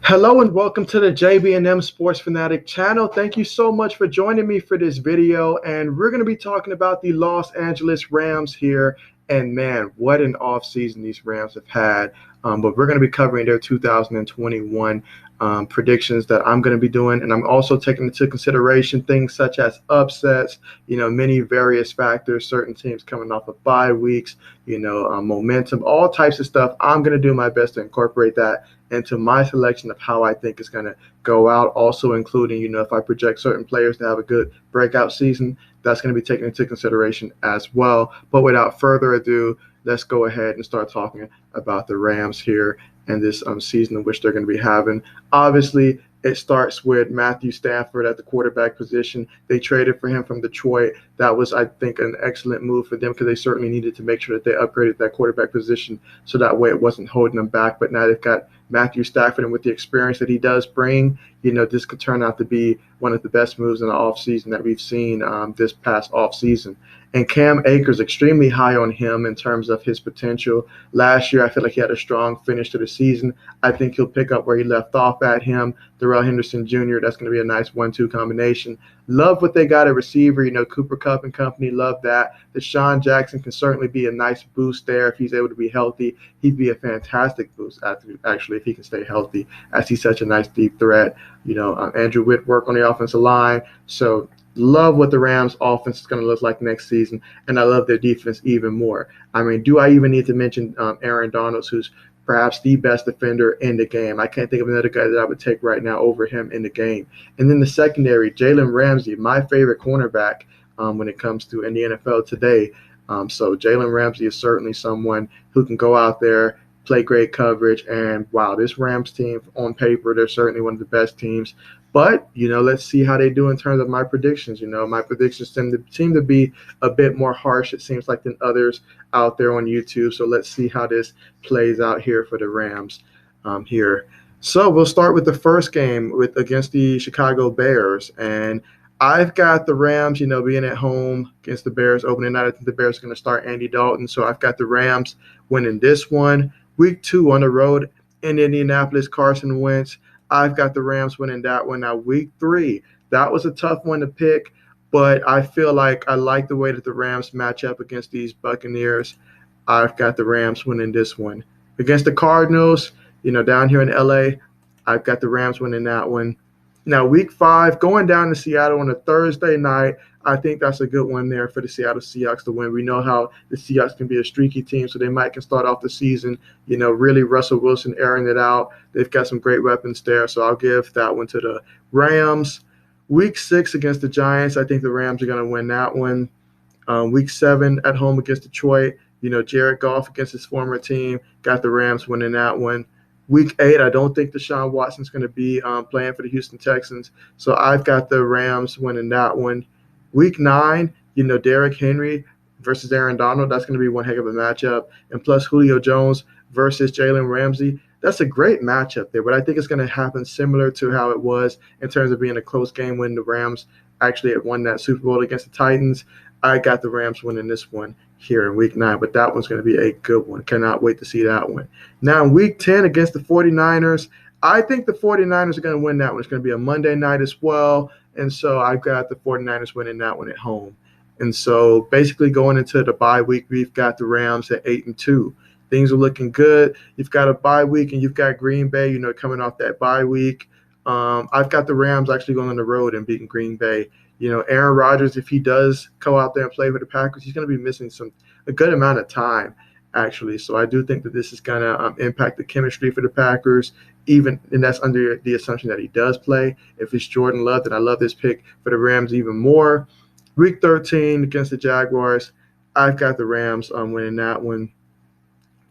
Hello and welcome to the JB&M Sports Fanatic channel. Thank you so much for joining me for this video. And we're going to be talking about the Los Angeles Rams here. And man, what an offseason these Rams have had. But we're going to be covering their 2021 predictions that I'm going to be doing. And I'm also taking into consideration things such as upsets, many various factors, certain teams coming off of bye weeks, momentum, all types of stuff. I'm going to do my best to incorporate that into my selection of how I think it's going to go out. Also including, if I project certain players to have a good breakout season, that's going to be taken into consideration as well. But without further ado, let's go ahead and start talking about the Rams here and this season in which they're going to be having. Obviously, it starts with Matthew Stafford at the quarterback position. They traded for him from Detroit. That was, I think, an excellent move for them because they certainly needed to make sure that they upgraded that quarterback position so that way it wasn't holding them back. But now they've got Matthew Stafford, and with the experience that he does bring, this could turn out to be one of the best moves in the offseason that we've seen this past offseason. And Cam Akers, extremely high on him in terms of his potential. Last year, I feel like he had a strong finish to the season. I think he'll pick up where he left off at him. Darrell Henderson Jr., that's going to be a nice 1-2 combination. Love what they got at receiver, Cooper Kupp and company, love that. Deshaun Jackson can certainly be a nice boost there if he's able to be healthy. He'd be a fantastic boost, actually, if he can stay healthy, as he's such a nice deep threat. Andrew Whitworth on the offensive line. So love what the Rams offense is going to look like next season, and I love their defense even more. I mean, do I even need to mention Aaron Donald, who's perhaps the best defender in the game? I can't think of another guy that I would take right now over him in the game. And then the secondary, Jalen Ramsey, my favorite cornerback when it comes to in the NFL today. So Jalen Ramsey is certainly someone who can go out there, play great coverage, and wow, this Rams team on paper, they're certainly one of the best teams. But, let's see how they do in terms of my predictions. My predictions seem to be a bit more harsh, it seems like, than others out there on YouTube. So let's see how this plays out here for the Rams here. So we'll start with the first game against the Chicago Bears. And I've got the Rams, being at home against the Bears opening night. I think the Bears are going to start Andy Dalton. So I've got the Rams winning this one. Week 2 on the road in Indianapolis, Carson Wentz. I've got the Rams winning that one. Now, week 3, that was a tough one to pick, but I feel like I like the way that the Rams match up against these Buccaneers. I've got the Rams winning this one. Against the Cardinals, down here in LA, I've got the Rams winning that one. Now, week 5, going down to Seattle on a Thursday night, I think that's a good one there for the Seattle Seahawks to win. We know how the Seahawks can be a streaky team, so they might can start off the season, really Russell Wilson airing it out. They've got some great weapons there, so I'll give that one to the Rams. Week 6 against the Giants, I think the Rams are going to win that one. Week 7 at home against Detroit, Jared Goff against his former team, got the Rams winning that one. Week 8, I don't think Deshaun Watson's going to be playing for the Houston Texans, so I've got the Rams winning that one. Week 9, Derrick Henry versus Aaron Donald, that's going to be one heck of a matchup. And plus Julio Jones versus Jalen Ramsey, that's a great matchup there. But I think it's going to happen similar to how it was in terms of being a close game when the Rams actually had won that Super Bowl against the Titans. I got the Rams winning this one here in week 9, but that one's going to be a good one. Cannot wait to see that one. Now, in week 10 against the 49ers, I think the 49ers are going to win that one. It's going to be a Monday night as well, and so I've got the 49ers winning that one at home. And so basically going into the bye week, we've got the Rams at 8-2. Things are looking good. You've got a bye week, and you've got Green Bay, coming off that bye week. I've got the Rams actually going on the road and beating Green Bay. Aaron Rodgers, if he does go out there and play for the Packers, he's going to be missing a good amount of time, actually. So I do think that this is going to impact the chemistry for the Packers, and that's under the assumption that he does play. If it's Jordan Love, then I love this pick for the Rams even more. Week 13 against the Jaguars, I've got the Rams winning that one.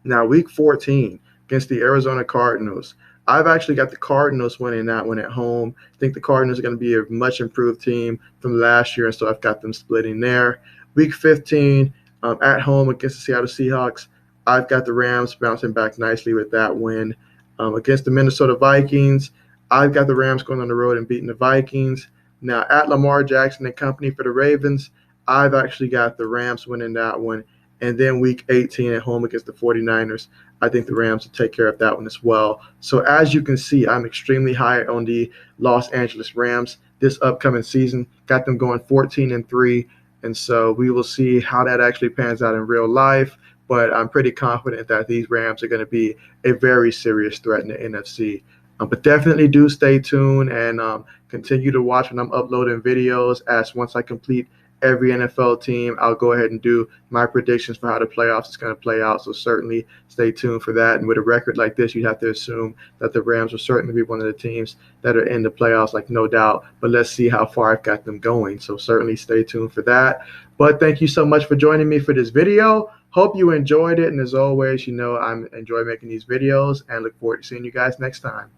Now, week 14 against the Arizona Cardinals, I've actually got the Cardinals winning that one at home. I think the Cardinals are going to be a much improved team from last year, and so I've got them splitting there. Week 15 at home against the Seattle Seahawks, I've got the Rams bouncing back nicely with that win. Against the Minnesota Vikings, I've got the Rams going on the road and beating the Vikings. Now, at Lamar Jackson and company for the Ravens, I've actually got the Rams winning that one And then week 18 at home against the 49ers. I think the Rams will take care of that one as well. So as you can see, I'm extremely high on the Los Angeles Rams this upcoming season. Got them going 14-3. And so we will see how that actually pans out in real life. But I'm pretty confident that these Rams are going to be a very serious threat in the NFC. But definitely do stay tuned and continue to watch when I'm uploading videos. As once I complete every NFL team, I'll go ahead and do my predictions for how the playoffs is going to play out. So certainly stay tuned for that. And with a record like this, you have to assume that the Rams will certainly be one of the teams that are in the playoffs, like no doubt. But let's see how far I've got them going. So certainly stay tuned for that. But thank you so much for joining me for this video. Hope you enjoyed it. And as always, I enjoy making these videos and look forward to seeing you guys next time.